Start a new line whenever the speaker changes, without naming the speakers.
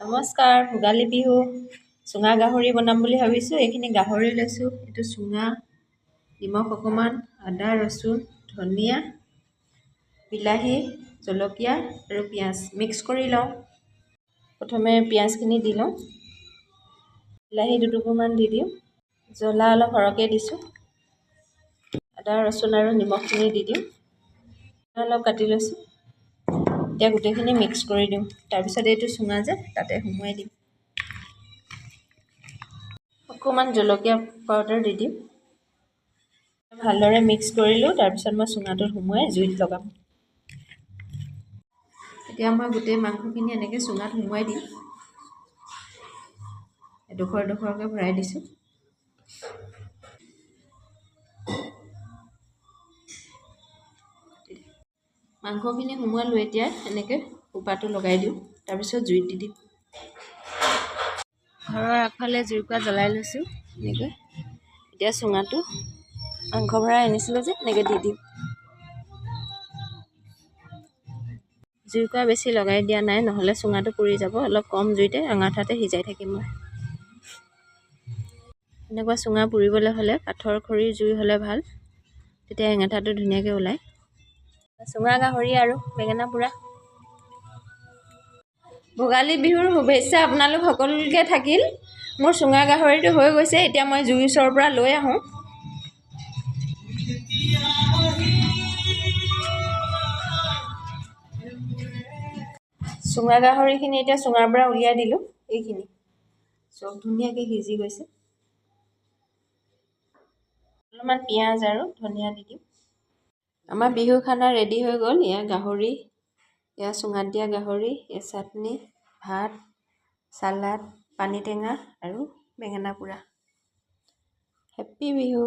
নমস্কাৰ, ভোগালী বিহু চুঙা গাহৰি বনাম বুলি ভাবিছোঁ। এইখিনি গাহৰি লৈছোঁ, এইটো চুঙা, নিমখ অকণমান, আদা, ৰচুন, ধনিয়া, বিলাহী, জলকীয়া আৰু পিঁয়াজ মিক্স কৰি লওঁ। প্ৰথমে পিঁয়াজখিনি দি লওঁ, বিলাহী দুটুকুৰমান দি দিওঁ, জ্বলা অলপ সৰহকৈ দিছোঁ, আদা, ৰচুন আৰু নিমখখিনি দি দিওঁ, অলপ কাটি লৈছোঁ। এতিয়া গোটেইখিনি মিক্স কৰি দিওঁ। তাৰপিছত এইটো চুঙা যে তাতে সুমুৱাই দিম। অকণমান জলকীয়া পাউডাৰ দি দিম। ভালদৰে মিক্স কৰিলোঁ। তাৰপিছত মই চুঙাটোত সুমুৱাই জুইত লগাম। এতিয়া মই গোটেই মাংসখিনি এনেকৈ চুঙাত সুমুৱাই দিম। এডোখৰ এডোখৰকৈ ভৰাই দিছোঁ। মাংসখিনি সুমুৱালোঁ। এতিয়া এনেকৈ সোপাটো লগাই দিওঁ। তাৰপিছত জুইত দি দিম। ঘৰৰ আগফালে জুইকুৰা জ্বলাই লৈছোঁ এনেকৈ। এতিয়া চুঙাটো মাংস ভৰাই আনিছিলোঁ যে এনেকৈ দি দিম। জুইকুৰা বেছি লগাই দিয়া নাই, নহ'লে চুঙাটো পুৰি যাব। অলপ কম জুইতে অঙঠাতে সিজাই থাকিম মই। এনেকুৱা চুঙা পুৰিবলৈ হ'লে কাঠৰ খৰিৰ জুই হ'লে ভাল, তেতিয়া অঙঠাটো ধুনীয়াকৈ ওলায়। চুঙা গাহৰি আৰু বেঙেনা পোৰা। ভোগালী বিহুৰ শুভেচ্ছা আপোনালোক সকলোকে থাকিল। মোৰ চুঙা গাহৰিটো হৈ গৈছে। এতিয়া মই জুইৰ ওচৰৰ পৰা লৈ আহোঁ। চুঙা গাহৰিখিনি এতিয়া চুঙাৰ পৰা উলিয়াই দিলোঁ। এইখিনি চব ধুনীয়াকৈ সিজি গৈছে। অলপমান পিঁয়াজ আৰু ধনিয়া দি দিম। আমাৰ বিহু খানা ৰেডি হৈ গ'ল। এয়া গাহৰি, এয়া চুঙাত দিয়া গাহৰি, এয়া চাটনি, ভাত, চালাড, পানী টেঙা আৰু বেঙেনা পোৰা। হেপ্পী বিহু।